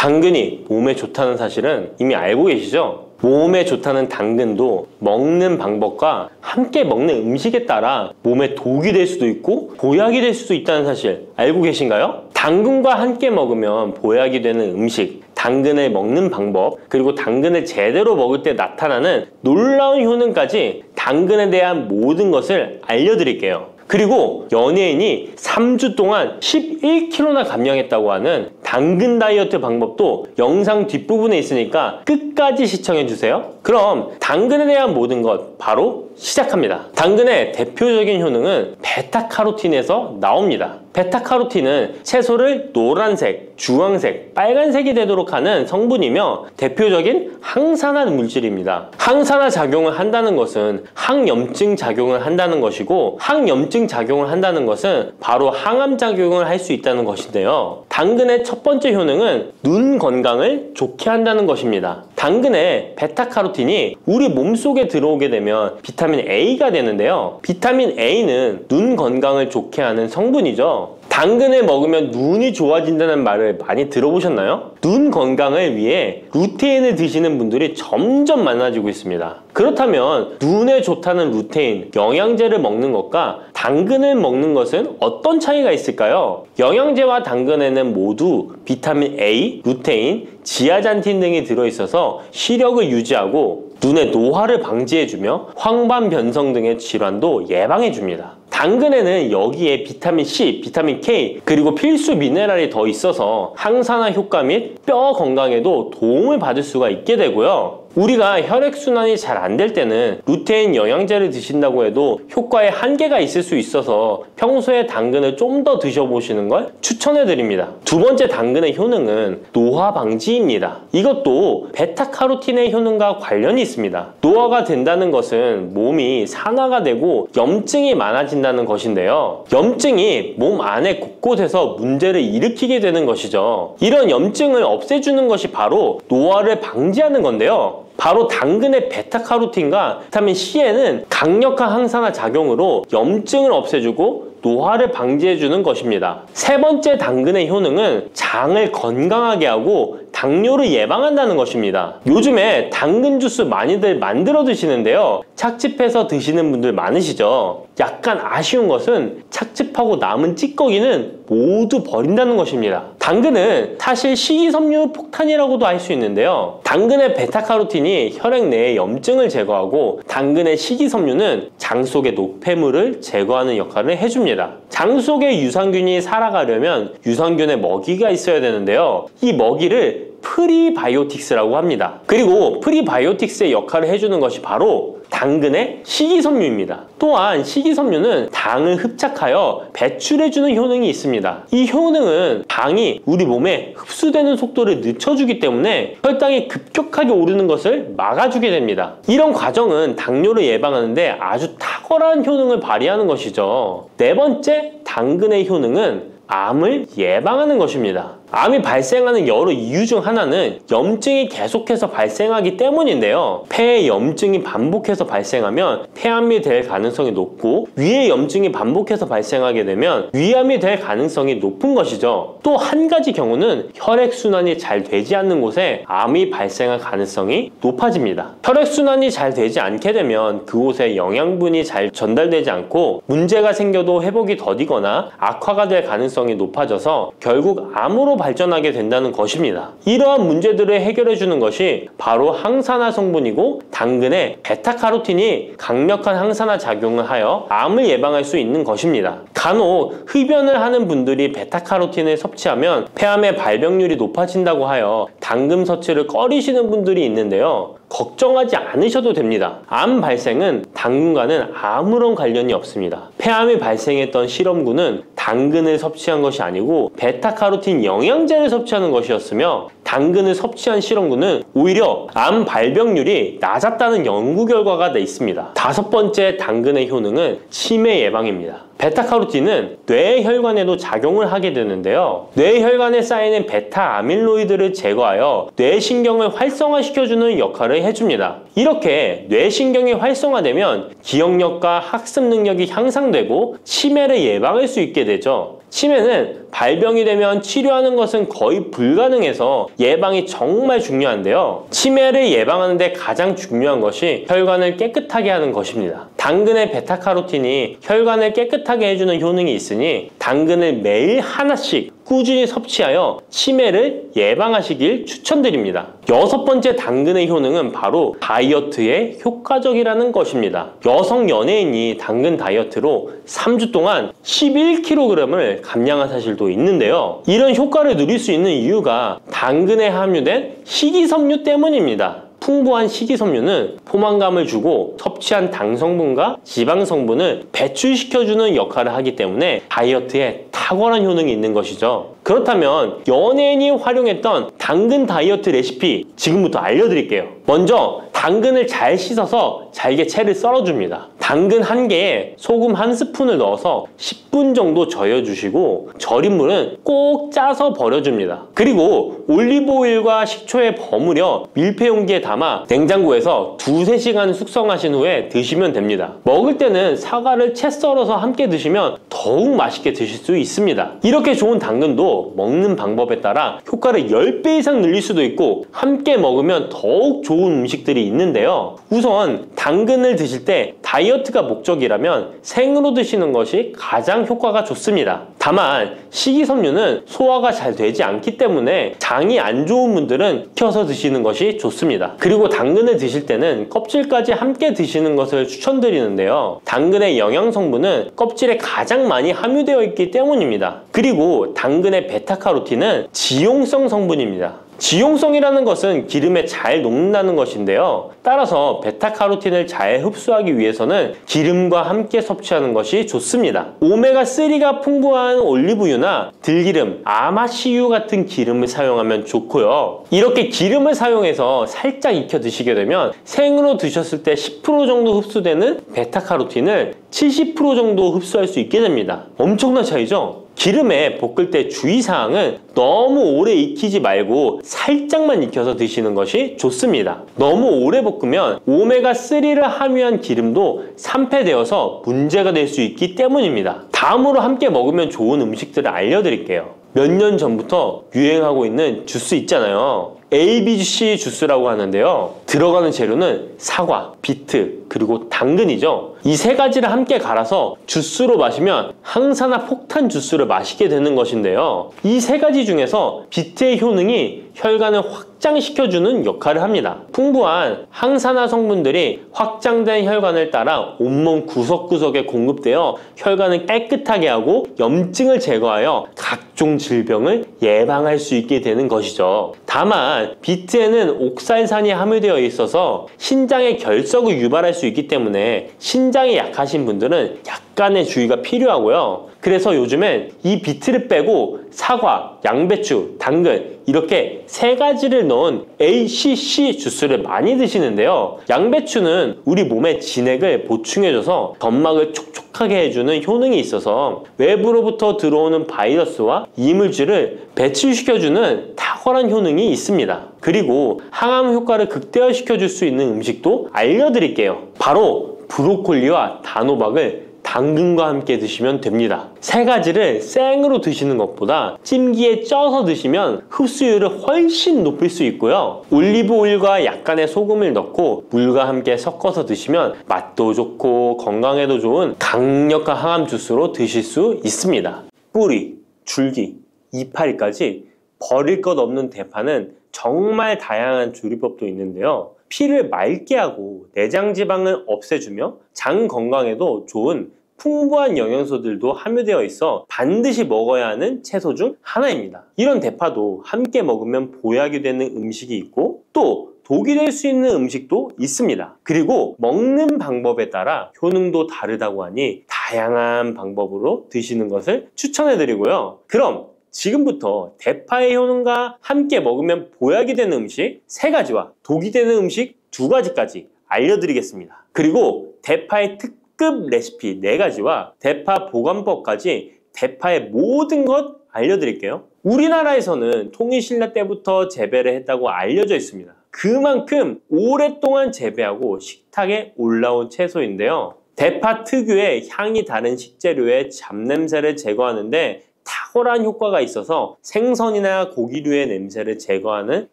당근이 몸에 좋다는 사실은 이미 알고 계시죠? 몸에 좋다는 당근도 먹는 방법과 함께 먹는 음식에 따라 몸에 독이 될 수도 있고 보약이 될 수도 있다는 사실 알고 계신가요? 당근과 함께 먹으면 보약이 되는 음식, 당근을 먹는 방법, 그리고 당근을 제대로 먹을 때 나타나는 놀라운 효능까지 당근에 대한 모든 것을 알려드릴게요. 그리고 연예인이 3주 동안 11kg나 감량했다고 하는 당근 다이어트 방법도 영상 뒷부분에 있으니까 끝까지 시청해주세요. 그럼 당근에 대한 모든 것 바로 시작합니다. 당근의 대표적인 효능은 베타카로틴에서 나옵니다. 베타카로틴은 채소를 노란색, 주황색, 빨간색이 되도록 하는 성분이며 대표적인 항산화 물질입니다. 항산화 작용을 한다는 것은 항염증 작용을 한다는 것이고 항염증 작용을 한다는 것은 바로 항암 작용을 할 수 있다는 것인데요. 당근의 첫 번째 효능은 눈 건강을 좋게 한다는 것입니다. 당근의 베타카로틴이 우리 몸속에 들어오게 되면 비타민 A가 되는데요. 비타민 A는 눈 건강을 좋게 하는 성분이죠. 당근을 먹으면 눈이 좋아진다는 말을 많이 들어보셨나요? 눈 건강을 위해 루테인을 드시는 분들이 점점 많아지고 있습니다. 그렇다면 눈에 좋다는 루테인, 영양제를 먹는 것과 당근을 먹는 것은 어떤 차이가 있을까요? 영양제와 당근에는 모두 비타민 A, 루테인, 지아잔틴 등이 들어있어서 시력을 유지하고 눈의 노화를 방지해주며 황반 변성 등의 질환도 예방해줍니다. 당근에는 여기에 비타민 C, 비타민 K, 그리고 필수 미네랄이 더 있어서 항산화 효과 및 뼈 건강에도 도움을 받을 수가 있게 되고요. 우리가 혈액순환이 잘 안 될 때는 루테인 영양제를 드신다고 해도 효과에 한계가 있을 수 있어서 평소에 당근을 좀 더 드셔보시는 걸 추천해드립니다. 두 번째 당근의 효능은 노화 방지입니다. 이것도 베타카로틴의 효능과 관련이 있습니다. 노화가 된다는 것은 몸이 산화가 되고 염증이 많아진다는 것인데요. 염증이 몸 안에 곳곳에서 문제를 일으키게 되는 것이죠. 이런 염증을 없애주는 것이 바로 노화를 방지하는 건데요. 바로 당근의 베타카로틴과 비타민 C에는 강력한 항산화 작용으로 염증을 없애주고 노화를 방지해주는 것입니다. 세 번째 당근의 효능은 장을 건강하게 하고 당뇨를 예방한다는 것입니다. 요즘에 당근 주스 많이들 만들어 드시는데요. 착즙해서 드시는 분들 많으시죠? 약간 아쉬운 것은 착즙하고 남은 찌꺼기는 모두 버린다는 것입니다. 당근은 사실 식이섬유 폭탄이라고도 할 수 있는데요. 당근의 베타카로틴이 혈액 내의 염증을 제거하고 당근의 식이섬유는 장 속의 노폐물을 제거하는 역할을 해줍니다. 장 속에 유산균이 살아가려면 유산균의 먹이가 있어야 되는데요. 이 먹이를 프리바이오틱스라고 합니다. 그리고 프리바이오틱스의 역할을 해주는 것이 바로 당근의 식이섬유입니다. 또한 식이섬유는 당을 흡착하여 배출해주는 효능이 있습니다. 이 효능은 당이 우리 몸에 흡수되는 속도를 늦춰주기 때문에 혈당이 급격하게 오르는 것을 막아주게 됩니다. 이런 과정은 당뇨를 예방하는데 아주 탁월한 효능을 발휘하는 것이죠. 네 번째 당근의 효능은 암을 예방하는 것입니다. 암이 발생하는 여러 이유 중 하나는 염증이 계속해서 발생하기 때문인데요. 폐에 염증이 반복해서 발생하면 폐암이 될 가능성이 높고 위에 염증이 반복해서 발생하게 되면 위암이 될 가능성이 높은 것이죠. 또 한 가지 경우는 혈액순환이 잘 되지 않는 곳에 암이 발생할 가능성이 높아집니다. 혈액순환이 잘 되지 않게 되면 그곳에 영양분이 잘 전달되지 않고 문제가 생겨도 회복이 더디거나 악화가 될 가능성이 높아져서 결국 암으로 발전하게 된다는 것입니다. 이러한 문제들을 해결해 주는 것이 바로 항산화 성분이고 당근의 베타카로틴이 강력한 항산화 작용을 하여 암을 예방할 수 있는 것입니다. 간혹 흡연을 하는 분들이 베타카로틴을 섭취하면 폐암의 발병률이 높아진다고 하여 당근 섭취를 꺼리시는 분들이 있는데요. 걱정하지 않으셔도 됩니다. 암 발생은 당근과는 아무런 관련이 없습니다. 폐암이 발생했던 실험군은 당근을 섭취한 것이 아니고 베타카로틴 영양제를 섭취하는 것이었으며 당근을 섭취한 실험군은 오히려 암 발병률이 낮았다는 연구 결과가 있습니다. 다섯 번째 당근의 효능은 치매 예방입니다. 베타카로틴은 뇌혈관에도 작용을 하게 되는데요. 뇌혈관에 쌓이는 베타 아밀로이드를 제거하여 뇌신경을 활성화시켜주는 역할을 해줍니다. 이렇게 뇌신경이 활성화되면 기억력과 학습 능력이 향상되고 치매를 예방할 수 있게 되죠. 치매는 발병이 되면 치료하는 것은 거의 불가능해서 예방이 정말 중요한데요. 치매를 예방하는 데 가장 중요한 것이 혈관을 깨끗하게 하는 것입니다. 당근의 베타카로틴이 혈관을 깨끗하게 해주는 효능이 있으니 당근을 매일 하나씩 꾸준히 섭취하여 치매를 예방하시길 추천드립니다. 6번째 당근의 효능은 바로 다이어트에 효과적이라는 것입니다. 여성 연예인이 당근 다이어트로 3주 동안 11kg을 감량한 사실도 있는데요. 이런 효과를 누릴 수 있는 이유가 당근에 함유된 식이섬유 때문입니다. 풍부한 식이섬유는 포만감을 주고 섭취한 당 성분과 지방 성분을 배출시켜주는 역할을 하기 때문에 다이어트에 탁월한 효능이 있는 것이죠. 그렇다면 연예인이 활용했던 당근 다이어트 레시피 지금부터 알려드릴게요. 먼저 당근을 잘 씻어서 잘게 채를 썰어줍니다. 당근 1개에 소금 1스푼을 넣어서 10분 정도 저어주시고 절인 물은 꼭 짜서 버려줍니다. 그리고 올리브오일과 식초에 버무려 밀폐 용기에 담아 냉장고에서 2~3시간 숙성하신 후에 드시면 됩니다. 먹을 때는 사과를 채 썰어서 함께 드시면 더욱 맛있게 드실 수 있습니다. 이렇게 좋은 당근도 먹는 방법에 따라 효과를 10배 이상 늘릴 수도 있고 함께 먹으면 더욱 좋은 음식들이 있는데요. 우선 당근을 드실 때 다이어트가 목적이라면 생으로 드시는 것이 가장 효과가 좋습니다. 다만 식이섬유는 소화가 잘 되지 않기 때문에 장이 안 좋은 분들은 익혀서 드시는 것이 좋습니다. 그리고 당근을 드실 때는 껍질까지 함께 드시는 것을 추천드리는데요. 당근의 영양 성분은 껍질에 가장 많이 함유되어 있기 때문입니다. 그리고 당근의 베타카로틴은 지용성 성분입니다. 지용성이라는 것은 기름에 잘 녹는다는 것인데요. 따라서 베타카로틴을 잘 흡수하기 위해서는 기름과 함께 섭취하는 것이 좋습니다. 오메가3가 풍부한 올리브유나 들기름, 아마씨유 같은 기름을 사용하면 좋고요. 이렇게 기름을 사용해서 살짝 익혀 드시게 되면 생으로 드셨을 때 10% 정도 흡수되는 베타카로틴을 70% 정도 흡수할 수 있게 됩니다. 엄청난 차이죠? 기름에 볶을 때 주의사항은 너무 오래 익히지 말고 살짝만 익혀서 드시는 것이 좋습니다. 너무 오래 볶으면 오메가3를 함유한 기름도 산패되어서 문제가 될 수 있기 때문입니다. 다음으로 함께 먹으면 좋은 음식들을 알려드릴게요. 몇 년 전부터 유행하고 있는 주스 있잖아요. ABC 주스라고 하는데요. 들어가는 재료는 사과, 비트, 그리고 당근이죠. 이 3가지를 함께 갈아서 주스로 마시면 항산화 폭탄 주스를 마시게 되는 것인데요. 이 3가지 중에서 비트의 효능이 혈관을 확장시켜주는 역할을 합니다. 풍부한 항산화 성분들이 확장된 혈관을 따라 온몸 구석구석에 공급되어 혈관을 깨끗하게 하고 염증을 제거하여 각종 질병을 예방할 수 있게 되는 것이죠. 다만 비트에는 옥살산이 함유되어 있어서 신장의 결석을 유발할 수 있기 때문에 신장이 약하신 분들은 약간의 주의가 필요하고요. 그래서 요즘엔 이 비트를 빼고 사과, 양배추, 당근 이렇게 3가지를 넣은 ACC 주스를 많이 드시는데요. 양배추는 우리 몸의 진액을 보충해줘서 점막을 촉촉하게 해주는 효능이 있어서 외부로부터 들어오는 바이러스와 이물질을 배출시켜주는 탁월한 효능이 있습니다. 그리고 항암 효과를 극대화시켜줄 수 있는 음식도 알려드릴게요. 바로 브로콜리와 단호박을 당근과 함께 드시면 됩니다. 3가지를 생으로 드시는 것보다 찜기에 쪄서 드시면 흡수율을 훨씬 높일 수 있고요. 올리브 오일과 약간의 소금을 넣고 물과 함께 섞어서 드시면 맛도 좋고 건강에도 좋은 강력한 항암 주스로 드실 수 있습니다. 뿌리, 줄기, 이파리까지 버릴 것 없는 대파는 정말 다양한 조리법도 있는데요. 피를 맑게 하고 내장 지방을 없애주며 장 건강에도 좋은 풍부한 영양소들도 함유되어 있어 반드시 먹어야 하는 채소 중 하나입니다. 이런 대파도 함께 먹으면 보약이 되는 음식이 있고 또 독이 될 수 있는 음식도 있습니다. 그리고 먹는 방법에 따라 효능도 다르다고 하니 다양한 방법으로 드시는 것을 추천해드리고요. 그럼 지금부터 대파의 효능과 함께 먹으면 보약이 되는 음식 3가지와 독이 되는 음식 2가지까지 알려드리겠습니다. 그리고 대파의 특급 레시피 4가지와 대파 보관법까지 대파의 모든 것 알려드릴게요. 우리나라에서는 통일신라 때부터 재배를 했다고 알려져 있습니다. 그만큼 오랫동안 재배하고 식탁에 올라온 채소인데요. 대파 특유의 향이 다른 식재료의 잡냄새를 제거하는데 탁월한 효과가 있어서 생선이나 고기류의 냄새를 제거하는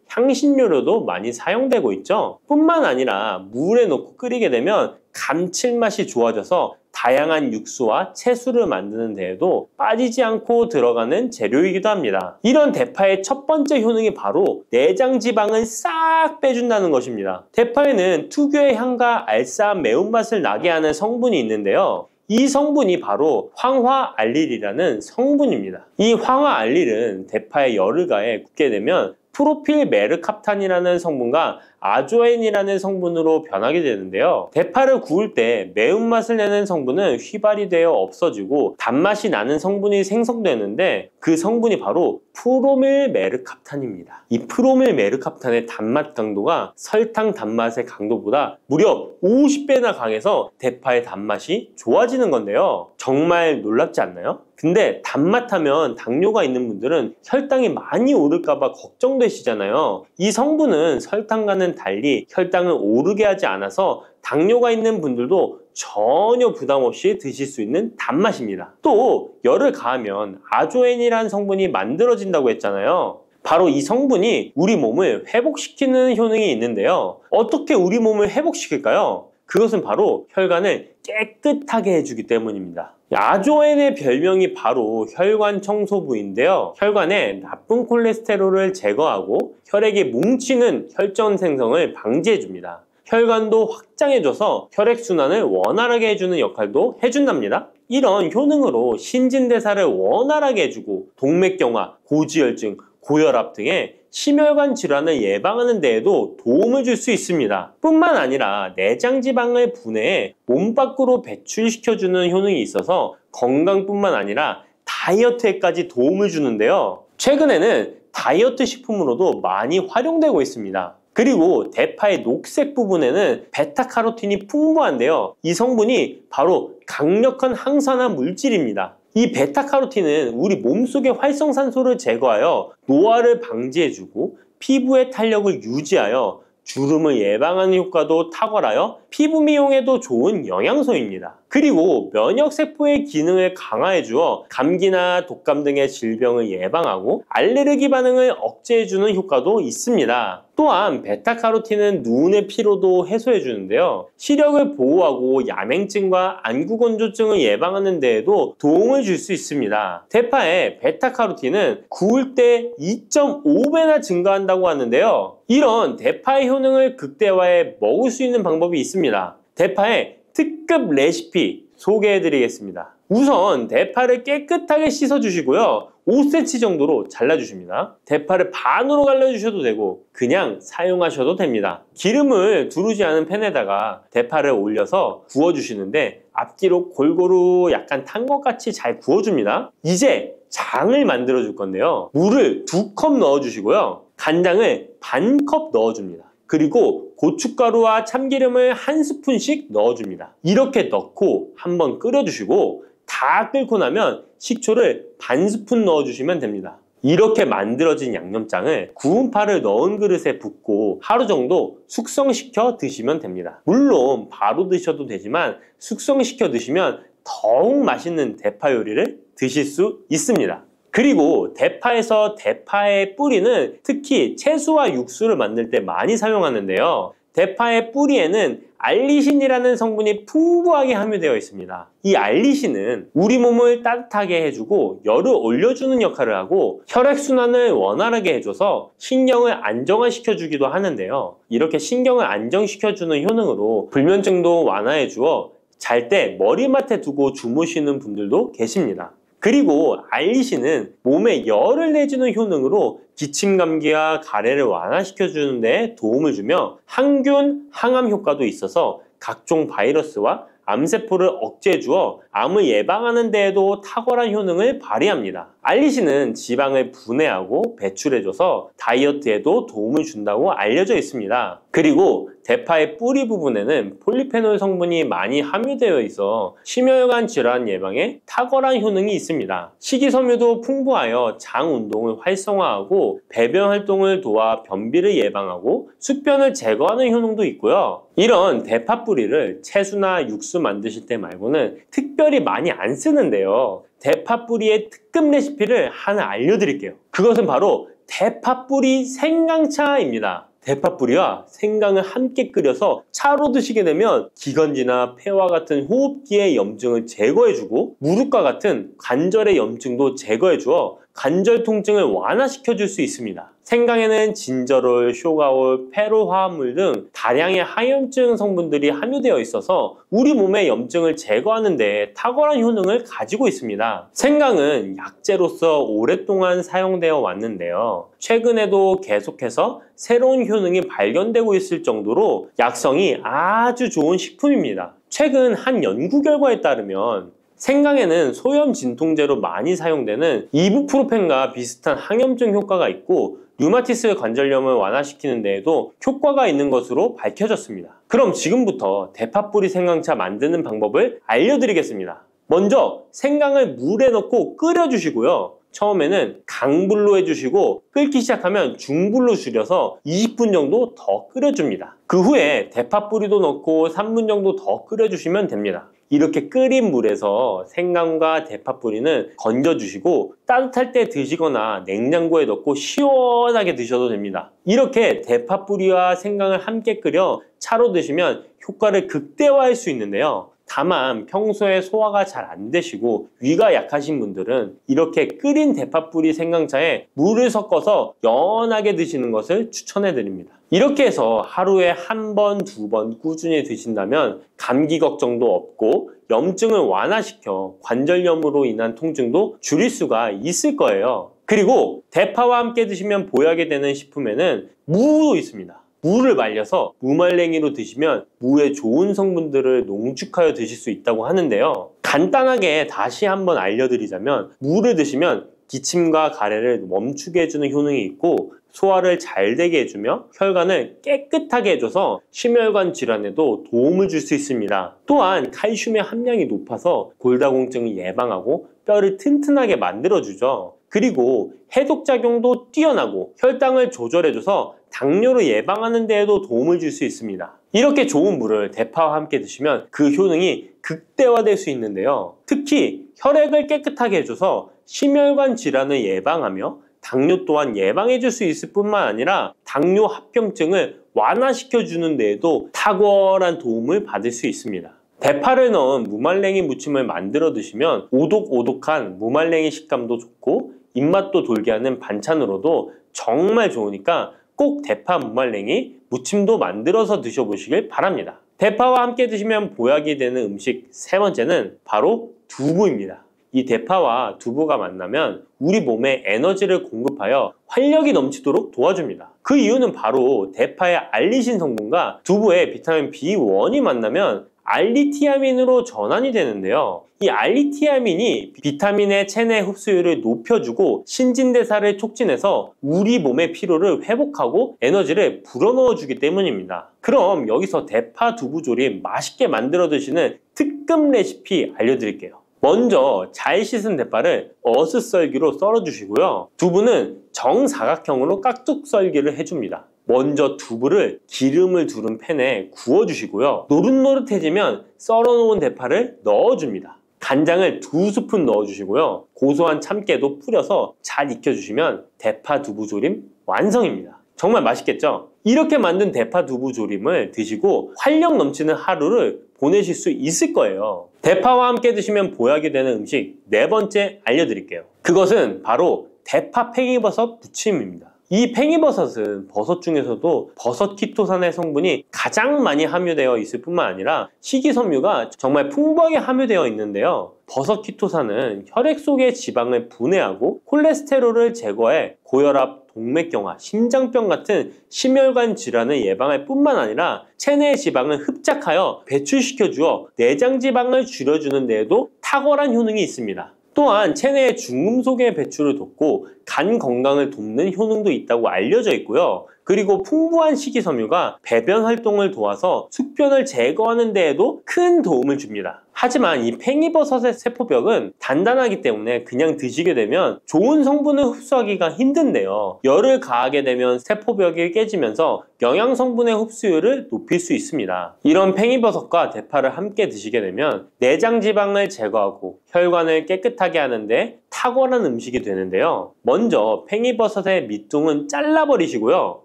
향신료로도 많이 사용되고 있죠. 뿐만 아니라 물에 넣고 끓이게 되면 감칠맛이 좋아져서 다양한 육수와 채소를 만드는 데에도 빠지지 않고 들어가는 재료이기도 합니다. 이런 대파의 첫 번째 효능이 바로 내장 지방을 싹 빼준다는 것입니다. 대파에는 특유의 향과 알싸한 매운맛을 나게 하는 성분이 있는데요. 이 성분이 바로 황화알릴이라는 성분입니다. 이 황화알릴은 대파에 열을 가해 굽게 되면 프로필 메르캅탄이라는 성분과 아조엔이라는 성분으로 변하게 되는데요. 대파를 구울 때 매운맛을 내는 성분은 휘발이 되어 없어지고 단맛이 나는 성분이 생성되는데 그 성분이 바로 프로밀 메르캅탄입니다. 이 프로밀 메르캅탄의 단맛 강도가 설탕 단맛의 강도보다 무려 50배나 강해서 대파의 단맛이 좋아지는 건데요. 정말 놀랍지 않나요? 근데 단맛 하면 당뇨가 있는 분들은 혈당이 많이 오를까봐 걱정되시잖아요. 이 성분은 설탕과는 달리 혈당을 오르게 하지 않아서 당뇨가 있는 분들도 전혀 부담 없이 드실 수 있는 단맛입니다. 또 열을 가하면 아조엔이라는 성분이 만들어진다고 했잖아요. 바로 이 성분이 우리 몸을 회복시키는 효능이 있는데요. 어떻게 우리 몸을 회복시킬까요? 그것은 바로 혈관을 깨끗하게 해주기 때문입니다. 아조엔의 별명이 바로 혈관 청소부인데요. 혈관에 나쁜 콜레스테롤을 제거하고 혈액이 뭉치는 혈전 생성을 방지해줍니다. 혈관도 확장해줘서 혈액순환을 원활하게 해주는 역할도 해준답니다. 이런 효능으로 신진대사를 원활하게 해주고 동맥경화, 고지혈증, 고혈압 등의 심혈관 질환을 예방하는 데에도 도움을 줄 수 있습니다. 뿐만 아니라 내장지방을 분해해 몸 밖으로 배출시켜주는 효능이 있어서 건강뿐만 아니라 다이어트에까지 도움을 주는데요. 최근에는 다이어트 식품으로도 많이 활용되고 있습니다. 그리고 대파의 녹색 부분에는 베타카로틴이 풍부한데요. 이 성분이 바로 강력한 항산화 물질입니다. 이 베타카로틴은 우리 몸속의 활성산소를 제거하여 노화를 방지해주고 피부의 탄력을 유지하여 주름을 예방하는 효과도 탁월하여 피부 미용에도 좋은 영양소입니다. 그리고 면역세포의 기능을 강화해주어 감기나 독감 등의 질병을 예방하고 알레르기 반응을 억제해주는 효과도 있습니다. 또한 베타카로틴은 눈의 피로도 해소해주는데요. 시력을 보호하고 야맹증과 안구건조증을 예방하는 데에도 도움을 줄 수 있습니다. 대파의 베타카로틴은 구울 때 2.5배나 증가한다고 하는데요. 이런 대파의 효능을 극대화해 먹을 수 있는 방법이 있습니다. 대파의 특급 레시피 소개해드리겠습니다. 우선 대파를 깨끗하게 씻어주시고요. 5cm 정도로 잘라주십니다. 대파를 반으로 갈라주셔도 되고 그냥 사용하셔도 됩니다. 기름을 두르지 않은 팬에다가 대파를 올려서 구워주시는데 앞뒤로 골고루 약간 탄 것 같이 잘 구워줍니다. 이제 장을 만들어 줄 건데요. 물을 2컵 넣어주시고요. 간장을 반컵 넣어줍니다. 그리고 고춧가루와 참기름을 1스푼씩 넣어줍니다. 이렇게 넣고 한번 끓여주시고 다 끓고 나면 식초를 반스푼 넣어주시면 됩니다. 이렇게 만들어진 양념장을 구운 파를 넣은 그릇에 붓고 하루 정도 숙성시켜 드시면 됩니다. 물론 바로 드셔도 되지만 숙성시켜 드시면 더욱 맛있는 대파 요리를 드실 수 있습니다. 그리고 대파에서 대파의 뿌리는 특히 채소와 육수를 만들 때 많이 사용하는데요. 대파의 뿌리에는 알리신이라는 성분이 풍부하게 함유되어 있습니다. 이 알리신은 우리 몸을 따뜻하게 해주고 열을 올려주는 역할을 하고 혈액순환을 원활하게 해줘서 신경을 안정화시켜주기도 하는데요. 이렇게 신경을 안정시켜주는 효능으로 불면증도 완화해주어 잘 때 머리맡에 두고 주무시는 분들도 계십니다. 그리고 알리신은 몸에 열을 내주는 효능으로 기침 감기와 가래를 완화시켜주는 데 도움을 주며 항균, 항암 효과도 있어서 각종 바이러스와 암세포를 억제해주어 암을 예방하는 데에도 탁월한 효능을 발휘합니다. 알리신은 지방을 분해하고 배출해줘서 다이어트에도 도움을 준다고 알려져 있습니다. 그리고 대파의 뿌리 부분에는 폴리페놀 성분이 많이 함유되어 있어 심혈관 질환 예방에 탁월한 효능이 있습니다. 식이섬유도 풍부하여 장 운동을 활성화하고 배변 활동을 도와 변비를 예방하고 숙변을 제거하는 효능도 있고요. 이런 대파 뿌리를 채소나 육수 만드실 때 말고는 특별히 특별히 많이 안 쓰는데요. 대파 뿌리의 특급 레시피를 하나 알려드릴게요. 그것은 바로 대파 뿌리 생강차입니다. 대파 뿌리와 생강을 함께 끓여서 차로 드시게 되면 기관지나 폐와 같은 호흡기의 염증을 제거해주고 무릎과 같은 관절의 염증도 제거해주어 관절 통증을 완화시켜 줄 수 있습니다. 생강에는 진저롤, 쇼가올, 페로 화합물 등 다량의 항염증 성분들이 함유되어 있어서 우리 몸의 염증을 제거하는 데 탁월한 효능을 가지고 있습니다. 생강은 약재로서 오랫동안 사용되어 왔는데요. 최근에도 계속해서 새로운 효능이 발견되고 있을 정도로 약성이 아주 좋은 식품입니다. 최근 한 연구 결과에 따르면 생강에는 소염 진통제로 많이 사용되는 이부프로펜과 비슷한 항염증 효과가 있고 류마티스 관절염을 완화시키는 데에도 효과가 있는 것으로 밝혀졌습니다. 그럼 지금부터 대파 뿌리 생강차 만드는 방법을 알려드리겠습니다. 먼저 생강을 물에 넣고 끓여주시고요. 처음에는 강불로 해주시고 끓기 시작하면 중불로 줄여서 20분 정도 더 끓여줍니다. 그 후에 대파 뿌리도 넣고 3분 정도 더 끓여주시면 됩니다. 이렇게 끓인 물에서 생강과 대파 뿌리는 건져주시고 따뜻할 때 드시거나 냉장고에 넣고 시원하게 드셔도 됩니다. 이렇게 대파 뿌리와 생강을 함께 끓여 차로 드시면 효과를 극대화할 수 있는데요. 다만 평소에 소화가 잘 안 되시고 위가 약하신 분들은 이렇게 끓인 대파 뿌리 생강차에 물을 섞어서 연하게 드시는 것을 추천해 드립니다. 이렇게 해서 하루에 한 번, 두 번 꾸준히 드신다면 감기 걱정도 없고 염증을 완화시켜 관절염으로 인한 통증도 줄일 수가 있을 거예요. 그리고 대파와 함께 드시면 보약이 되는 식품에는 무도 있습니다. 무를 말려서 무말랭이로 드시면 무의 좋은 성분들을 농축하여 드실 수 있다고 하는데요. 간단하게 다시 한번 알려드리자면 무를 드시면 기침과 가래를 멈추게 해주는 효능이 있고 소화를 잘 되게 해주며 혈관을 깨끗하게 해줘서 심혈관 질환에도 도움을 줄 수 있습니다. 또한 칼슘의 함량이 높아서 골다공증을 예방하고 뼈를 튼튼하게 만들어주죠. 그리고 해독작용도 뛰어나고 혈당을 조절해줘서 당뇨를 예방하는 데에도 도움을 줄 수 있습니다. 이렇게 좋은 물을 대파와 함께 드시면 그 효능이 극대화될 수 있는데요. 특히 혈액을 깨끗하게 해줘서 심혈관 질환을 예방하며 당뇨 또한 예방해 줄 수 있을 뿐만 아니라 당뇨 합병증을 완화시켜 주는 데에도 탁월한 도움을 받을 수 있습니다. 대파를 넣은 무말랭이 무침을 만들어 드시면 오독오독한 무말랭이 식감도 좋고 입맛도 돌게 하는 반찬으로도 정말 좋으니까 꼭 대파 무말랭이 무침도 만들어서 드셔보시길 바랍니다. 대파와 함께 드시면 보약이 되는 음식 세 번째는 바로 두부입니다. 이 대파와 두부가 만나면 우리 몸에 에너지를 공급하여 활력이 넘치도록 도와줍니다. 그 이유는 바로 대파의 알리신 성분과 두부의 비타민 B1이 만나면 알리티아민으로 전환이 되는데요. 이 알리티아민이 비타민의 체내 흡수율을 높여주고 신진대사를 촉진해서 우리 몸의 피로를 회복하고 에너지를 불어넣어 주기 때문입니다. 그럼 여기서 대파 두부 조림 맛있게 만들어 드시는 특급 레시피 알려드릴게요. 먼저 잘 씻은 대파를 어슷썰기로 썰어주시고요. 두부는 정사각형으로 깍둑 썰기를 해줍니다. 먼저 두부를 기름을 두른 팬에 구워주시고요. 노릇노릇해지면 썰어놓은 대파를 넣어줍니다. 간장을 2스푼 넣어주시고요. 고소한 참깨도 뿌려서 잘 익혀주시면 대파 두부 조림 완성입니다. 정말 맛있겠죠? 이렇게 만든 대파 두부 조림을 드시고 활력 넘치는 하루를 보내실 수 있을 거예요. 대파와 함께 드시면 보약이 되는 음식 네 번째 알려드릴게요. 그것은 바로 대파 팽이버섯 무침입니다. 이 팽이버섯은 버섯 중에서도 버섯 키토산의 성분이 가장 많이 함유되어 있을 뿐만 아니라 식이섬유가 정말 풍부하게 함유되어 있는데요. 버섯 키토산은 혈액 속의 지방을 분해하고 콜레스테롤을 제거해 고혈압, 동맥경화, 심장병 같은 심혈관 질환을 예방할 뿐만 아니라 체내 지방을 흡착하여 배출시켜 주어 내장 지방을 줄여주는 데에도 탁월한 효능이 있습니다. 또한 체내의 중금속의 배출을 돕고 간 건강을 돕는 효능도 있다고 알려져 있고요. 그리고 풍부한 식이섬유가 배변 활동을 도와서 숙변을 제거하는 데에도 큰 도움을 줍니다. 하지만 이 팽이버섯의 세포벽은 단단하기 때문에 그냥 드시게 되면 좋은 성분을 흡수하기가 힘든데요. 열을 가하게 되면 세포벽이 깨지면서 영양 성분의 흡수율을 높일 수 있습니다. 이런 팽이버섯과 대파를 함께 드시게 되면 내장 지방을 제거하고 혈관을 깨끗하게 하는데 탁월한 음식이 되는데요. 먼저 팽이버섯의 밑둥은 잘라버리시고요.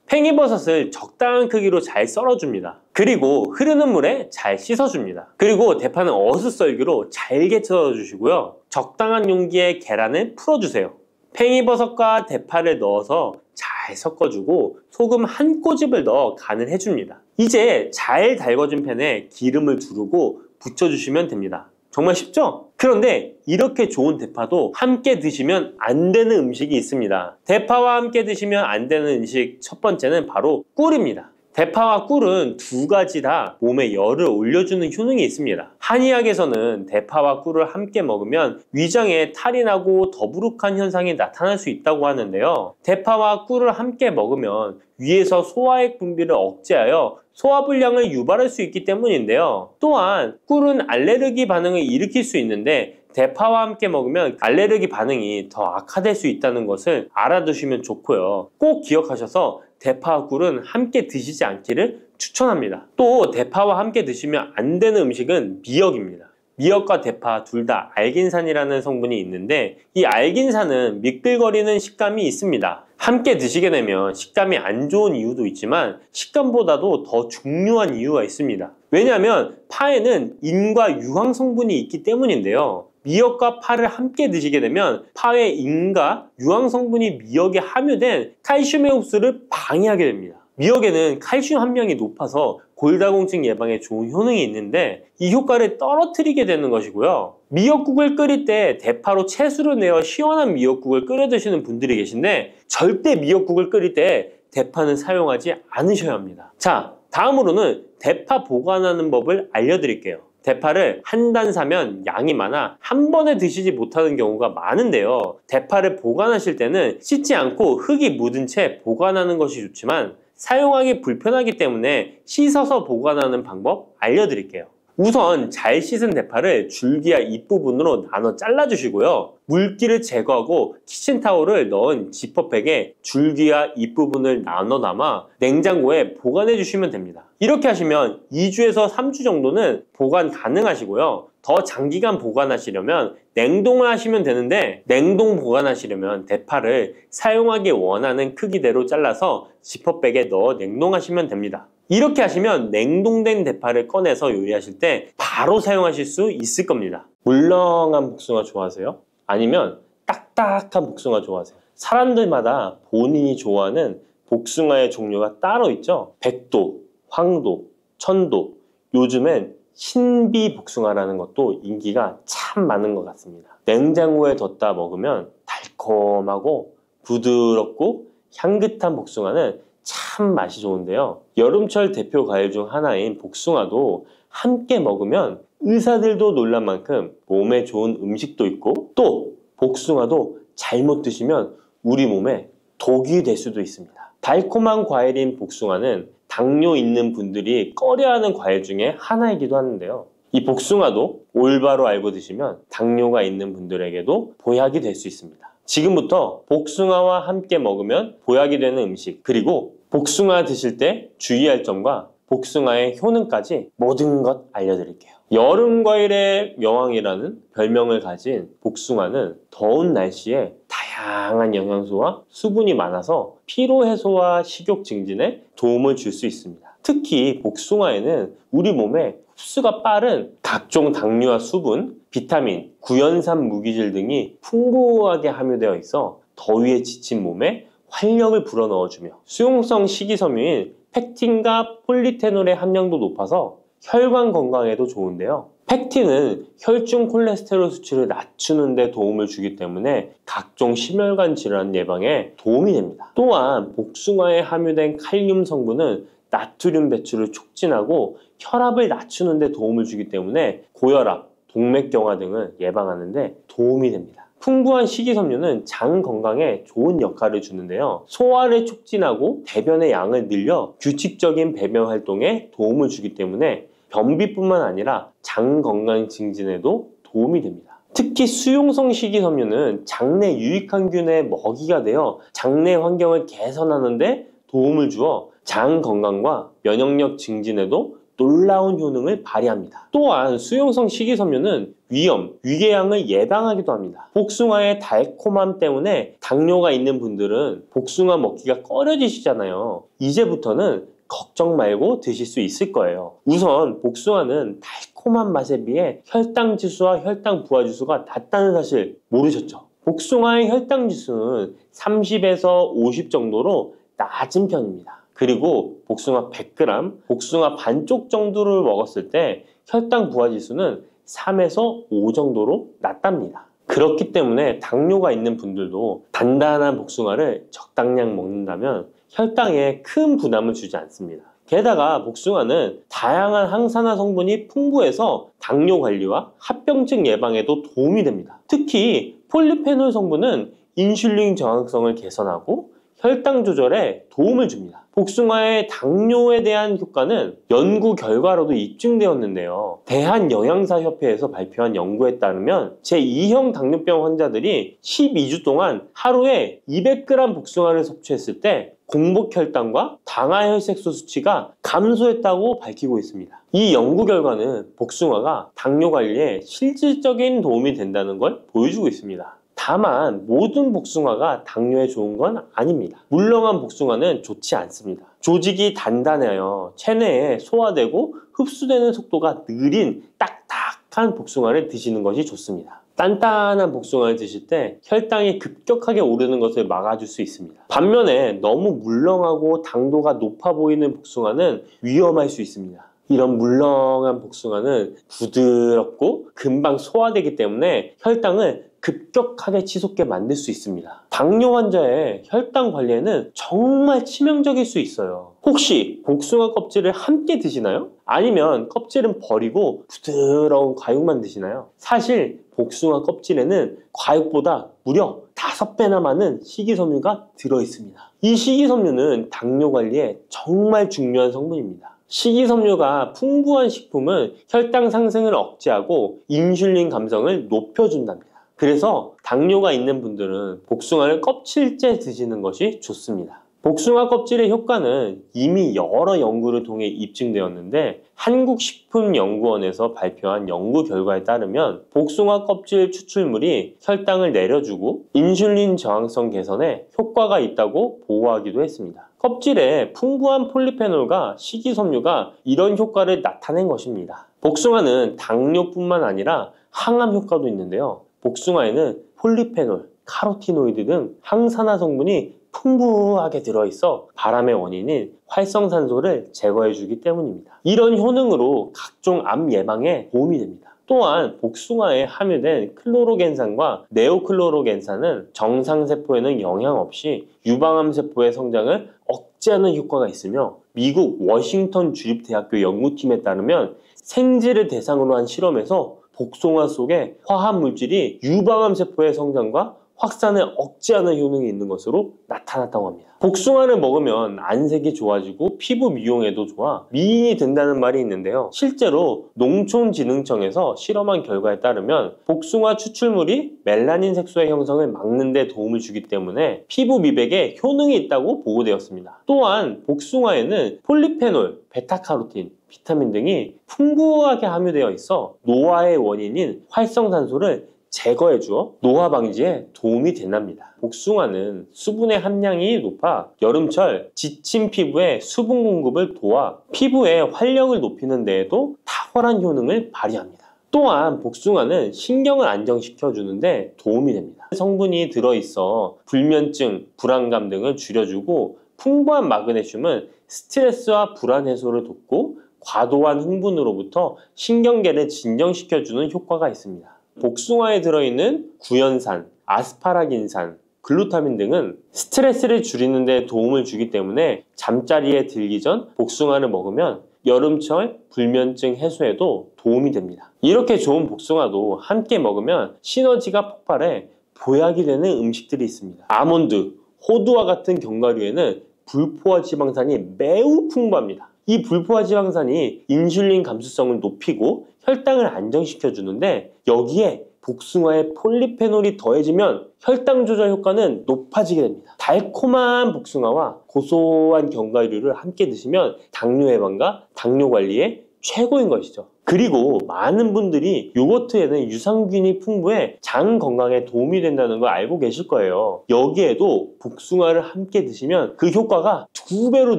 팽이버섯을 적당한 크기로 잘 썰어줍니다. 그리고 흐르는 물에 잘 씻어줍니다. 그리고 대파는 어슷썰기로 잘게 썰어주시고요. 적당한 용기에 계란을 풀어주세요. 팽이버섯과 대파를 넣어서 잘 섞어주고 소금 한 꼬집을 넣어 간을 해줍니다. 이제 잘 달궈진 팬에 기름을 두르고 붙여주시면 됩니다. 정말 쉽죠? 그런데 이렇게 좋은 대파도 함께 드시면 안 되는 음식이 있습니다. 대파와 함께 드시면 안 되는 음식 첫 번째는 바로 꿀입니다. 대파와 꿀은 두 가지 다 몸에 열을 올려주는 효능이 있습니다. 한의학에서는 대파와 꿀을 함께 먹으면 위장에 탈이 나고 더부룩한 현상이 나타날 수 있다고 하는데요. 대파와 꿀을 함께 먹으면 위에서 소화액 분비를 억제하여 소화불량을 유발할 수 있기 때문인데요. 또한 꿀은 알레르기 반응을 일으킬 수 있는데 대파와 함께 먹으면 알레르기 반응이 더 악화될 수 있다는 것을 알아두시면 좋고요. 꼭 기억하셔서 대파와 꿀은 함께 드시지 않기를 추천합니다. 또 대파와 함께 드시면 안 되는 음식은 미역입니다. 미역과 대파 둘 다 알긴산이라는 성분이 있는데 이 알긴산은 미끌거리는 식감이 있습니다. 함께 드시게 되면 식감이 안 좋은 이유도 있지만 식감보다도 더 중요한 이유가 있습니다. 왜냐하면 파에는 인과 유황 성분이 있기 때문인데요. 미역과 파를 함께 드시게 되면 파의 인과 유황 성분이 미역에 함유된 칼슘의 흡수를 방해하게 됩니다. 미역에는 칼슘 함량이 높아서 골다공증 예방에 좋은 효능이 있는데 이 효과를 떨어뜨리게 되는 것이고요. 미역국을 끓일 때 대파로 채수를 내어 시원한 미역국을 끓여 드시는 분들이 계신데 절대 미역국을 끓일 때 대파는 사용하지 않으셔야 합니다. 자, 다음으로는 대파 보관하는 법을 알려드릴게요. 대파를 한 단 사면 양이 많아 한 번에 드시지 못하는 경우가 많은데요. 대파를 보관하실 때는 씻지 않고 흙이 묻은 채 보관하는 것이 좋지만 사용하기 불편하기 때문에 씻어서 보관하는 방법 알려드릴게요. 우선 잘 씻은 대파를 줄기와 잎부분으로 나눠 잘라주시고요. 물기를 제거하고 키친타올을 넣은 지퍼백에 줄기와 잎부분을 나눠 담아 냉장고에 보관해 주시면 됩니다. 이렇게 하시면 2주에서 3주 정도는 보관 가능하시고요. 더 장기간 보관하시려면 냉동을 하시면 되는데 냉동 보관하시려면 대파를 사용하기 원하는 크기대로 잘라서 지퍼백에 넣어 냉동하시면 됩니다. 이렇게 하시면 냉동된 대파를 꺼내서 요리하실 때 바로 사용하실 수 있을 겁니다. 물렁한 복숭아 좋아하세요? 아니면 딱딱한 복숭아 좋아하세요? 사람들마다 본인이 좋아하는 복숭아의 종류가 따로 있죠? 백도, 황도, 천도, 요즘엔 신비 복숭아라는 것도 인기가 참 많은 것 같습니다. 냉장고에 뒀다 먹으면 달콤하고 부드럽고 향긋한 복숭아는 참 맛이 좋은데요. 여름철 대표 과일 중 하나인 복숭아도 함께 먹으면 의사들도 놀란 만큼 몸에 좋은 음식도 있고 또 복숭아도 잘못 드시면 우리 몸에 독이 될 수도 있습니다. 달콤한 과일인 복숭아는 당뇨 있는 분들이 꺼려하는 과일 중에 하나이기도 하는데요. 이 복숭아도 올바로 알고 드시면 당뇨가 있는 분들에게도 보약이 될 수 있습니다. 지금부터 복숭아와 함께 먹으면 보약이 되는 음식, 그리고 복숭아 드실 때 주의할 점과 복숭아의 효능까지 모든 것 알려드릴게요. 여름 과일의 여왕이라는 별명을 가진 복숭아는 더운 날씨에 다양한 영양소와 수분이 많아서 피로 해소와 식욕 증진에 도움을 줄 수 있습니다. 특히 복숭아에는 우리 몸에 흡수가 빠른 각종 당류와 수분, 비타민, 구연산 무기질 등이 풍부하게 함유되어 있어 더위에 지친 몸에 활력을 불어넣어주며 수용성 식이섬유인 펙틴과 폴리페놀의 함량도 높아서 혈관 건강에도 좋은데요. 펙틴은 혈중 콜레스테롤 수치를 낮추는 데 도움을 주기 때문에 각종 심혈관 질환 예방에 도움이 됩니다. 또한 복숭아에 함유된 칼륨 성분은 나트륨 배출을 촉진하고 혈압을 낮추는 데 도움을 주기 때문에 고혈압, 동맥경화 등을 예방하는 데 도움이 됩니다. 풍부한 식이섬유는 장 건강에 좋은 역할을 주는데요. 소화를 촉진하고 배변의 양을 늘려 규칙적인 배변 활동에 도움을 주기 때문에 변비뿐만 아니라 장 건강 증진에도 도움이 됩니다. 특히 수용성 식이섬유는 장내 유익항균의 먹이가 되어 장내 환경을 개선하는 데 도움을 주어 장 건강과 면역력 증진에도 놀라운 효능을 발휘합니다. 또한 수용성 식이섬유는 위염, 위궤양을 예방하기도 합니다. 복숭아의 달콤함 때문에 당뇨가 있는 분들은 복숭아 먹기가 꺼려지시잖아요. 이제부터는 걱정 말고 드실 수 있을 거예요. 우선 복숭아는 달콤한 맛에 비해 혈당 지수와 혈당 부하 지수가 낮다는 사실 모르셨죠? 복숭아의 혈당 지수는 30에서 50 정도로 낮은 편입니다. 그리고 복숭아 100g, 복숭아 반쪽 정도를 먹었을 때 혈당 부하 지수는 3에서 5 정도로 낮답니다. 그렇기 때문에 당뇨가 있는 분들도 단단한 복숭아를 적당량 먹는다면 혈당에 큰 부담을 주지 않습니다. 게다가 복숭아는 다양한 항산화 성분이 풍부해서 당뇨 관리와 합병증 예방에도 도움이 됩니다. 특히 폴리페놀 성분은 인슐린 저항성을 개선하고 혈당 조절에 도움을 줍니다. 복숭아의 당뇨에 대한 효과는 연구 결과로도 입증되었는데요. 대한영양사협회에서 발표한 연구에 따르면 제2형 당뇨병 환자들이 12주 동안 하루에 200g 복숭아를 섭취했을 때 공복 혈당과 당화혈색소 수치가 감소했다고 밝히고 있습니다. 이 연구 결과는 복숭아가 당뇨 관리에 실질적인 도움이 된다는 걸 보여주고 있습니다. 다만 모든 복숭아가 당뇨에 좋은 건 아닙니다. 물렁한 복숭아는 좋지 않습니다. 조직이 단단해요. 체내에 소화되고 흡수되는 속도가 느린 딱딱한 복숭아를 드시는 것이 좋습니다. 단단한 복숭아를 드실 때 혈당이 급격하게 오르는 것을 막아줄 수 있습니다. 반면에 너무 물렁하고 당도가 높아 보이는 복숭아는 위험할 수 있습니다. 이런 물렁한 복숭아는 부드럽고 금방 소화되기 때문에 혈당을 급격하게 치솟게 만들 수 있습니다. 당뇨 환자의 혈당 관리에는 정말 치명적일 수 있어요. 혹시 복숭아 껍질을 함께 드시나요? 아니면 껍질은 버리고 부드러운 과육만 드시나요? 사실 복숭아 껍질에는 과육보다 무려 5배나 많은 식이섬유가 들어있습니다. 이 식이섬유는 당뇨 관리에 정말 중요한 성분입니다. 식이섬유가 풍부한 식품은 혈당 상승을 억제하고 인슐린 감성을 높여준답니다. 그래서 당뇨가 있는 분들은 복숭아를 껍질째 드시는 것이 좋습니다. 복숭아 껍질의 효과는 이미 여러 연구를 통해 입증되었는데 한국식품연구원에서 발표한 연구 결과에 따르면 복숭아 껍질 추출물이 혈당을 내려주고 인슐린 저항성 개선에 효과가 있다고 보고하기도 했습니다. 껍질에 풍부한 폴리페놀과 식이섬유가 이런 효과를 나타낸 것입니다. 복숭아는 당뇨뿐만 아니라 항암 효과도 있는데요. 복숭아에는 폴리페놀, 카로티노이드 등 항산화 성분이 풍부하게 들어있어 바람의 원인인 활성산소를 제거해주기 때문입니다. 이런 효능으로 각종 암 예방에 도움이 됩니다. 또한 복숭아에 함유된 클로로겐산과 네오클로로겐산은 정상세포에는 영향 없이 유방암 세포의 성장을 억제하는 효과가 있으며 미국 워싱턴 주립대학교 연구팀에 따르면 생쥐를 대상으로 한 실험에서 복숭아 속에 화합물질이 유방암 세포의 성장과 확산을 억제하는 효능이 있는 것으로 나타났다고 합니다. 복숭아를 먹으면 안색이 좋아지고 피부 미용에도 좋아 미인이 된다는 말이 있는데요. 실제로 농촌진흥청에서 실험한 결과에 따르면 복숭아 추출물이 멜라닌 색소의 형성을 막는 데 도움을 주기 때문에 피부 미백에 효능이 있다고 보고되었습니다. 또한 복숭아에는 폴리페놀, 베타카로틴, 비타민 등이 풍부하게 함유되어 있어 노화의 원인인 활성산소를 제거해주어 노화 방지에 도움이 된답니다. 복숭아는 수분의 함량이 높아 여름철 지친 피부에 수분 공급을 도와 피부의 활력을 높이는 데에도 탁월한 효능을 발휘합니다. 또한 복숭아는 신경을 안정시켜 주는데 도움이 됩니다. 성분이 들어있어 불면증, 불안감 등을 줄여주고 풍부한 마그네슘은 스트레스와 불안 해소를 돕고 과도한 흥분으로부터 신경계를 진정시켜주는 효과가 있습니다. 복숭아에 들어있는 구연산, 아스파라긴산, 글루타민 등은 스트레스를 줄이는 데 도움을 주기 때문에 잠자리에 들기 전 복숭아를 먹으면 여름철 불면증 해소에도 도움이 됩니다. 이렇게 좋은 복숭아도 함께 먹으면 시너지가 폭발해 보약이 되는 음식들이 있습니다. 아몬드, 호두와 같은 견과류에는 불포화 지방산이 매우 풍부합니다. 이 불포화 지방산이 인슐린 감수성을 높이고 혈당을 안정시켜 주는데, 여기에 복숭아의 폴리페놀이 더해지면 혈당 조절 효과는 높아지게 됩니다. 달콤한 복숭아와 고소한 견과류를 함께 드시면 당뇨 예방과 당뇨 관리에 최고인 것이죠. 그리고 많은 분들이 요거트에는 유산균이 풍부해 장 건강에 도움이 된다는 걸 알고 계실 거예요. 여기에도 복숭아를 함께 드시면 그 효과가 2배로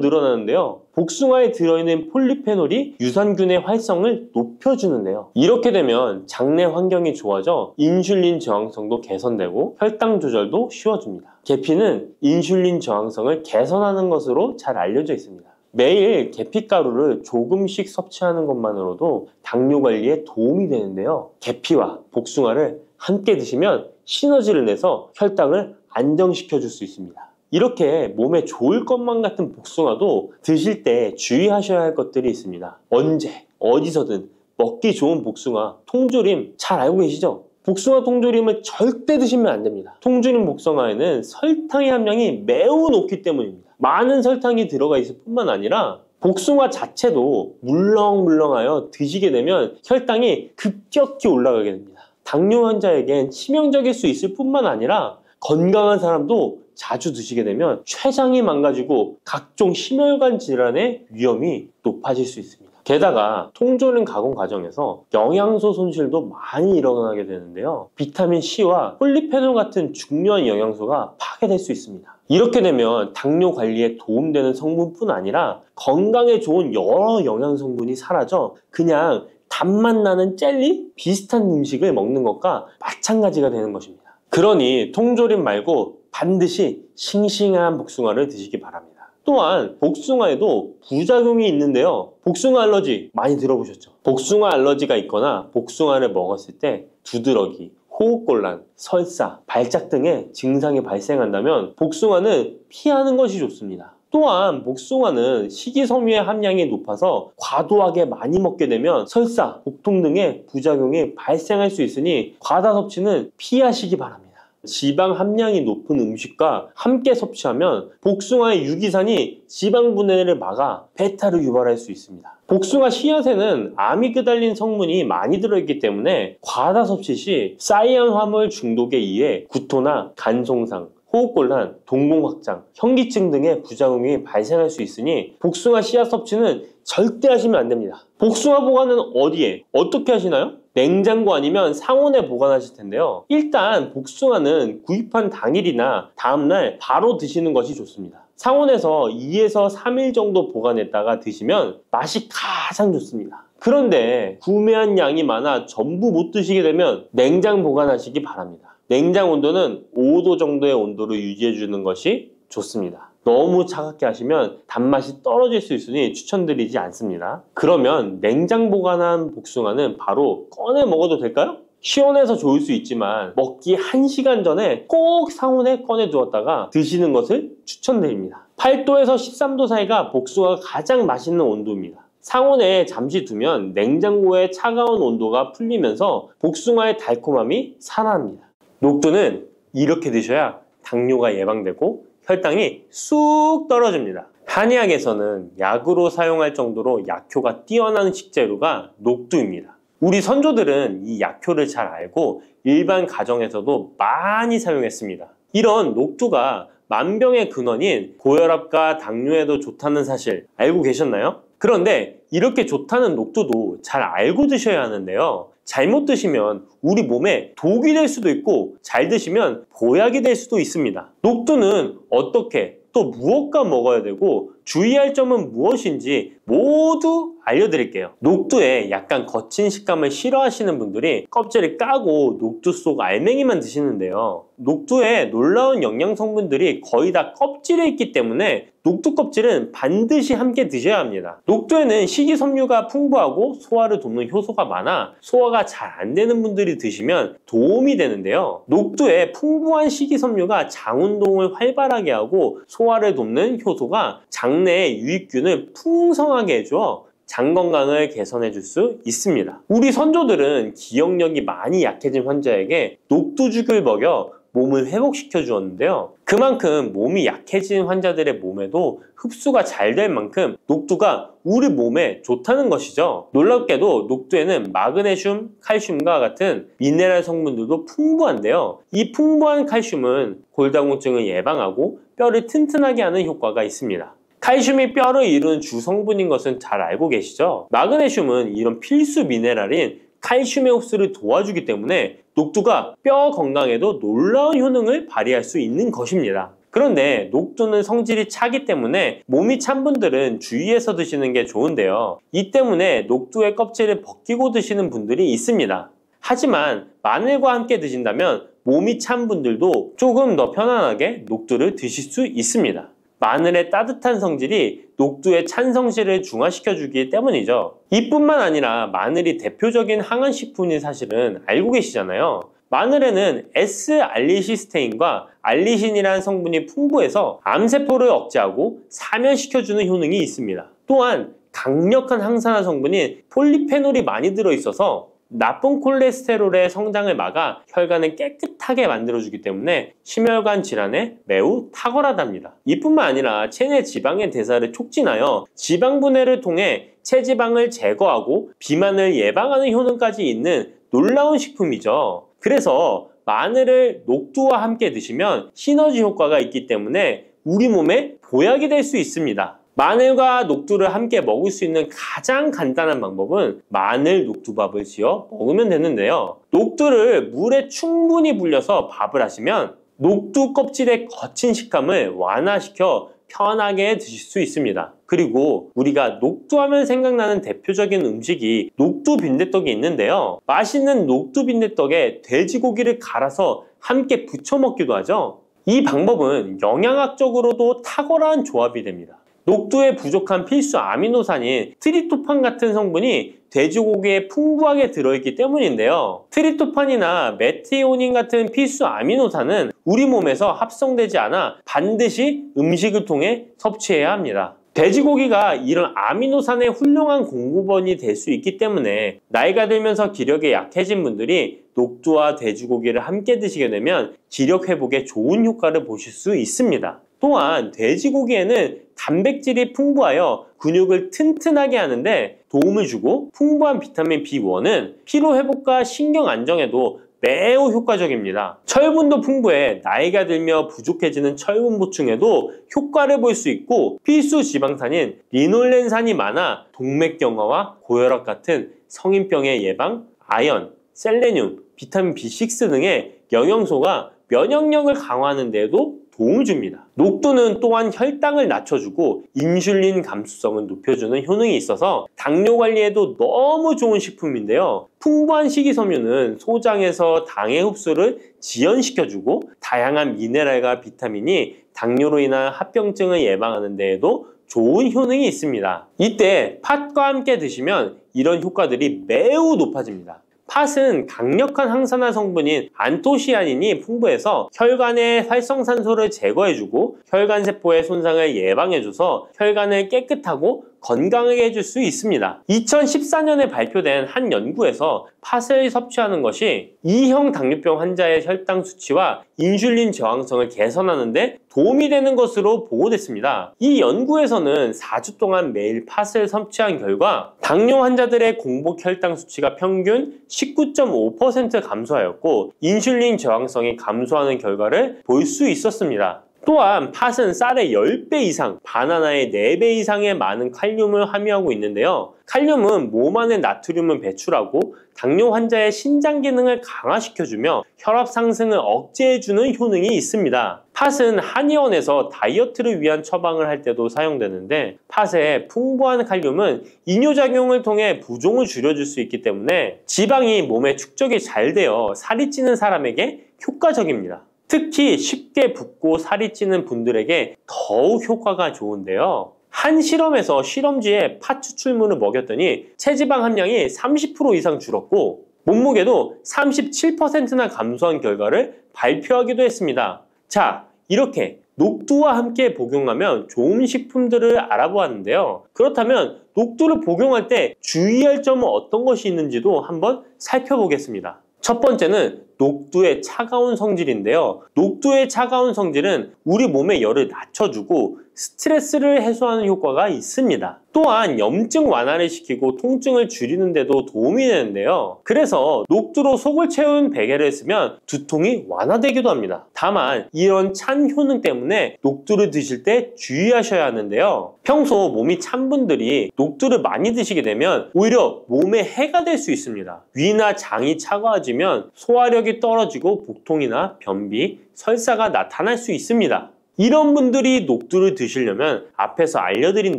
늘어나는데요. 복숭아에 들어있는 폴리페놀이 유산균의 활성을 높여주는데요. 이렇게 되면 장내 환경이 좋아져 인슐린 저항성도 개선되고 혈당 조절도 쉬워집니다. 계피는 인슐린 저항성을 개선하는 것으로 잘 알려져 있습니다. 매일 계피가루를 조금씩 섭취하는 것만으로도 당뇨 관리에 도움이 되는데요. 계피와 복숭아를 함께 드시면 시너지를 내서 혈당을 안정시켜 줄 수 있습니다. 이렇게 몸에 좋을 것만 같은 복숭아도 드실 때 주의하셔야 할 것들이 있습니다. 언제, 어디서든 먹기 좋은 복숭아, 통조림 잘 알고 계시죠? 복숭아 통조림을 절대 드시면 안 됩니다. 통조림 복숭아에는 설탕의 함량이 매우 높기 때문입니다. 많은 설탕이 들어가 있을 뿐만 아니라 복숭아 자체도 물렁물렁하여 드시게 되면 혈당이 급격히 올라가게 됩니다. 당뇨 환자에겐 치명적일 수 있을 뿐만 아니라 건강한 사람도 자주 드시게 되면 췌장이 망가지고 각종 심혈관 질환의 위험이 높아질 수 있습니다. 게다가 통조림 가공 과정에서 영양소 손실도 많이 일어나게 되는데요. 비타민 C와 폴리페놀 같은 중요한 영양소가 파괴될 수 있습니다. 이렇게 되면 당뇨 관리에 도움되는 성분뿐 아니라 건강에 좋은 여러 영양 성분이 사라져 그냥 단맛 나는 젤리? 비슷한 음식을 먹는 것과 마찬가지가 되는 것입니다. 그러니 통조림 말고 반드시 싱싱한 복숭아를 드시기 바랍니다. 또한 복숭아에도 부작용이 있는데요. 복숭아 알러지 많이 들어보셨죠? 복숭아 알러지가 있거나 복숭아를 먹었을 때 두드러기, 호흡곤란, 설사, 발작 등의 증상이 발생한다면 복숭아는 피하는 것이 좋습니다. 또한 복숭아는 식이섬유의 함량이 높아서 과도하게 많이 먹게 되면 설사, 복통 등의 부작용이 발생할 수 있으니 과다 섭취는 피하시기 바랍니다. 지방 함량이 높은 음식과 함께 섭취하면 복숭아의 유기산이 지방 분해를 막아 배탈을 유발할 수 있습니다. 복숭아 씨앗에는 아미그달린 성분이 많이 들어있기 때문에 과다 섭취 시 사이안 화물 중독에 의해 구토나 간 손상, 호흡곤란, 동공 확장, 현기증 등의 부작용이 발생할 수 있으니 복숭아 씨앗 섭취는 절대 하시면 안 됩니다. 복숭아 보관은 어디에? 어떻게 하시나요? 냉장고 아니면 상온에 보관하실 텐데요. 일단 복숭아는 구입한 당일이나 다음날 바로 드시는 것이 좋습니다. 상온에서 2에서 3일 정도 보관했다가 드시면 맛이 가장 좋습니다. 그런데 구매한 양이 많아 전부 못 드시게 되면 냉장 보관하시기 바랍니다. 냉장 온도는 5도 정도의 온도로 유지해 주는 것이 좋습니다. 너무 차갑게 하시면 단맛이 떨어질 수 있으니 추천드리지 않습니다. 그러면 냉장 보관한 복숭아는 바로 꺼내 먹어도 될까요? 시원해서 좋을 수 있지만 먹기 1시간 전에 꼭 상온에 꺼내 두었다가 드시는 것을 추천드립니다. 8도에서 13도 사이가 복숭아가 가장 맛있는 온도입니다. 상온에 잠시 두면 냉장고의 차가운 온도가 풀리면서 복숭아의 달콤함이 살아납니다. 녹두는 이렇게 드셔야 당뇨가 예방되고 혈당이 쑥 떨어집니다. 한의학에서는 약으로 사용할 정도로 약효가 뛰어난 식재료가 녹두입니다. 우리 선조들은 이 약효를 잘 알고 일반 가정에서도 많이 사용했습니다. 이런 녹두가 만병의 근원인 고혈압과 당뇨에도 좋다는 사실 알고 계셨나요? 그런데 이렇게 좋다는 녹두도 잘 알고 드셔야 하는데요. 잘못 드시면 우리 몸에 독이 될 수도 있고 잘 드시면 보약이 될 수도 있습니다. 녹두는 어떻게 또 무엇과 먹어야 되고 주의할 점은 무엇인지 모두 알려드릴게요. 녹두에 약간 거친 식감을 싫어하시는 분들이 껍질을 까고 녹두 속 알맹이만 드시는데요. 녹두에 놀라운 영양 성분들이 거의 다 껍질에 있기 때문에 녹두 껍질은 반드시 함께 드셔야 합니다. 녹두에는 식이섬유가 풍부하고 소화를 돕는 효소가 많아 소화가 잘 안 되는 분들이 드시면 도움이 되는데요. 녹두에 풍부한 식이섬유가 장 운동을 활발하게 하고 소화를 돕는 효소가 장내에 유익균을 풍성하게 해줘 장 건강을 개선해 줄 수 있습니다. 우리 선조들은 기억력이 많이 약해진 환자에게 녹두죽을 먹여 몸을 회복시켜 주었는데요. 그만큼 몸이 약해진 환자들의 몸에도 흡수가 잘 될 만큼 녹두가 우리 몸에 좋다는 것이죠. 놀랍게도 녹두에는 마그네슘, 칼슘과 같은 미네랄 성분들도 풍부한데요. 이 풍부한 칼슘은 골다공증을 예방하고 뼈를 튼튼하게 하는 효과가 있습니다. 칼슘이 뼈를 이루는 주성분인 것은 잘 알고 계시죠? 마그네슘은 이런 필수 미네랄인 칼슘의 흡수를 도와주기 때문에 녹두가 뼈 건강에도 놀라운 효능을 발휘할 수 있는 것입니다. 그런데 녹두는 성질이 차기 때문에 몸이 찬 분들은 주의해서 드시는 게 좋은데요. 이 때문에 녹두의 껍질을 벗기고 드시는 분들이 있습니다. 하지만 마늘과 함께 드신다면 몸이 찬 분들도 조금 더 편안하게 녹두를 드실 수 있습니다. 마늘의 따뜻한 성질이 녹두의 찬 성질을 중화시켜주기 때문이죠. 이뿐만 아니라 마늘이 대표적인 항암식품인 사실은 알고 계시잖아요. 마늘에는 S알리시스테인과 알리신이라는 성분이 풍부해서 암세포를 억제하고 사면시켜주는 효능이 있습니다. 또한 강력한 항산화 성분인 폴리페놀이 많이 들어있어서 나쁜 콜레스테롤의 성장을 막아 혈관을 깨끗하게 만들어주기 때문에 심혈관 질환에 매우 탁월하답니다. 이뿐만 아니라 체내 지방의 대사를 촉진하여 지방 분해를 통해 체지방을 제거하고 비만을 예방하는 효능까지 있는 놀라운 식품이죠. 그래서 마늘을 녹두와 함께 드시면 시너지 효과가 있기 때문에 우리 몸에 보약이 될 수 있습니다. 마늘과 녹두를 함께 먹을 수 있는 가장 간단한 방법은 마늘 녹두밥을 지어 먹으면 되는데요. 녹두를 물에 충분히 불려서 밥을 하시면 녹두 껍질의 거친 식감을 완화시켜 편하게 드실 수 있습니다. 그리고 우리가 녹두하면 생각나는 대표적인 음식이 녹두 빈대떡이 있는데요. 맛있는 녹두 빈대떡에 돼지고기를 갈아서 함께 부쳐 먹기도 하죠. 이 방법은 영양학적으로도 탁월한 조합이 됩니다. 녹두에 부족한 필수 아미노산인 트립토판 같은 성분이 돼지고기에 풍부하게 들어있기 때문인데요. 트립토판이나 메티오닌 같은 필수 아미노산은 우리 몸에서 합성되지 않아 반드시 음식을 통해 섭취해야 합니다. 돼지고기가 이런 아미노산의 훌륭한 공급원이 될 수 있기 때문에 나이가 들면서 기력이 약해진 분들이 녹두와 돼지고기를 함께 드시게 되면 기력 회복에 좋은 효과를 보실 수 있습니다. 또한 돼지고기에는 단백질이 풍부하여 근육을 튼튼하게 하는데 도움을 주고 풍부한 비타민 B1은 피로 회복과 신경 안정에도 매우 효과적입니다. 철분도 풍부해 나이가 들며 부족해지는 철분 보충에도 효과를 볼 수 있고 필수 지방산인 리놀렌산이 많아 동맥경화와 고혈압 같은 성인병의 예방, 아연, 셀레늄, 비타민 B6 등의 영양소가 면역력을 강화하는 데에도 도움을 줍니다. 녹두는 또한 혈당을 낮춰주고 인슐린 감수성을 높여주는 효능이 있어서 당뇨 관리에도 너무 좋은 식품인데요. 풍부한 식이섬유는 소장에서 당의 흡수를 지연시켜주고 다양한 미네랄과 비타민이 당뇨로 인한 합병증을 예방하는 데에도 좋은 효능이 있습니다. 이때 팥과 함께 드시면 이런 효과들이 매우 높아집니다. 팥은 강력한 항산화 성분인 안토시아닌이 풍부해서 혈관의 활성산소를 제거해주고 혈관세포의 손상을 예방해줘서 혈관을 깨끗하고 건강하게 해줄 수 있습니다. 2014년에 발표된 한 연구에서 팥을 섭취하는 것이 2형 당뇨병 환자의 혈당 수치와 인슐린 저항성을 개선하는 데 도움이 되는 것으로 보고됐습니다. 이 연구에서는 4주 동안 매일 팥을 섭취한 결과 당뇨 환자들의 공복 혈당 수치가 평균 19.5% 감소하였고 인슐린 저항성이 감소하는 결과를 볼 수 있었습니다. 또한 팥은 쌀의 10배 이상, 바나나의 4배 이상의 많은 칼륨을 함유하고 있는데요. 칼륨은 몸 안에 나트륨을 배출하고 당뇨 환자의 신장 기능을 강화시켜주며 혈압 상승을 억제해주는 효능이 있습니다. 팥은 한의원에서 다이어트를 위한 처방을 할 때도 사용되는데 팥의 풍부한 칼륨은 이뇨작용을 통해 부종을 줄여줄 수 있기 때문에 지방이 몸에 축적이 잘 되어 살이 찌는 사람에게 효과적입니다. 특히 쉽게 붓고 살이 찌는 분들에게 더욱 효과가 좋은데요. 한 실험에서 실험쥐에 팥 추출물을 먹였더니 체지방 함량이 30% 이상 줄었고 몸무게도 37%나 감소한 결과를 발표하기도 했습니다. 자, 이렇게 녹두와 함께 복용하면 좋은 식품들을 알아보았는데요. 그렇다면 녹두를 복용할 때 주의할 점은 어떤 것이 있는지도 한번 살펴보겠습니다. 첫 번째는 녹두의 차가운 성질인데요. 녹두의 차가운 성질은 우리 몸의 열을 낮춰주고 스트레스를 해소하는 효과가 있습니다. 또한 염증 완화를 시키고 통증을 줄이는 데도 도움이 되는데요. 그래서 녹두로 속을 채운 베개를 쓰면 두통이 완화되기도 합니다. 다만 이런 찬 효능 때문에 녹두를 드실 때 주의하셔야 하는데요. 평소 몸이 찬 분들이 녹두를 많이 드시게 되면 오히려 몸에 해가 될 수 있습니다. 위나 장이 차가워지면 소화력이 떨어지고 복통이나 변비, 설사가 나타날 수 있습니다. 이런 분들이 녹두를 드시려면 앞에서 알려드린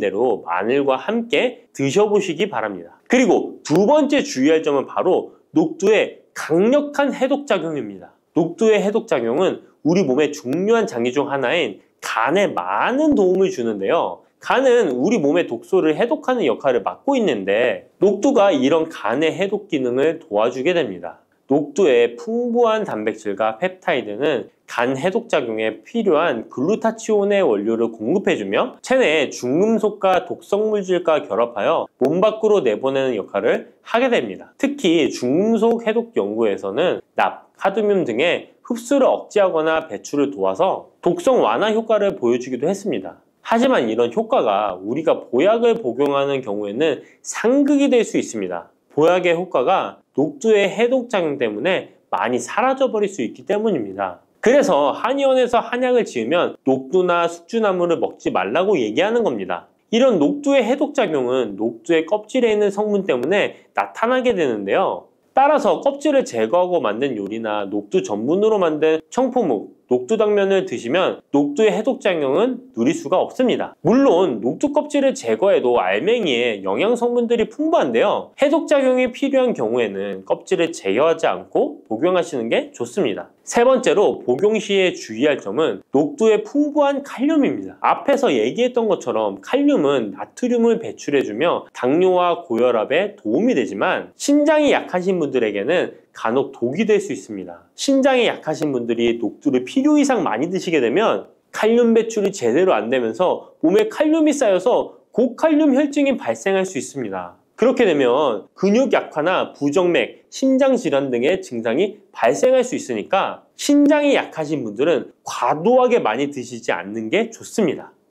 대로 마늘과 함께 드셔보시기 바랍니다. 그리고 두 번째 주의할 점은 바로 녹두의 강력한 해독작용입니다. 녹두의 해독작용은 우리 몸의 중요한 장기 중 하나인 간에 많은 도움을 주는데요. 간은 우리 몸의 독소를 해독하는 역할을 맡고 있는데 녹두가 이런 간의 해독 기능을 도와주게 됩니다. 녹두의 풍부한 단백질과 펩타이드는 간 해독작용에 필요한 글루타치온의 원료를 공급해주며 체내의 중금속과 독성물질과 결합하여 몸 밖으로 내보내는 역할을 하게 됩니다. 특히 중금속 해독 연구에서는 납, 카드뮴 등의 흡수를 억제하거나 배출을 도와서 독성 완화 효과를 보여주기도 했습니다. 하지만 이런 효과가 우리가 보약을 복용하는 경우에는 상극이 될 수 있습니다. 보약의 효과가 녹두의 해독작용 때문에 많이 사라져버릴 수 있기 때문입니다. 그래서 한의원에서 한약을 지으면 녹두나 숙주나물을 먹지 말라고 얘기하는 겁니다. 이런 녹두의 해독작용은 녹두의 껍질에 있는 성분 때문에 나타나게 되는데요. 따라서 껍질을 제거하고 만든 요리나 녹두 전분으로 만든 청포묵, 녹두당면을 드시면 녹두의 해독작용은 누릴 수가 없습니다. 물론 녹두 껍질을 제거해도 알맹이에 영양 성분들이 풍부한데요. 해독작용이 필요한 경우에는 껍질을 제거하지 않고 복용하시는 게 좋습니다. 세 번째로 복용 시에 주의할 점은 녹두의 풍부한 칼륨입니다. 앞에서 얘기했던 것처럼 칼륨은 나트륨을 배출해주며 당뇨와 고혈압에 도움이 되지만 신장이 약하신 분들에게는 간혹 독이 될 수 있습니다. 신장이 약하신 분들이 녹두를 필요 이상 많이 드시게 되면 칼륨 배출이 제대로 안 되면서 몸에 칼륨이 쌓여서 고칼륨 혈증이 발생할 수 있습니다. 그렇게 되면 근육 약화나 부정맥, 심장 질환 등의 증상이 발생할 수 있으니까 신장이 약하신 분들은 과도하게 많이 드시지 않는 게 좋습니다.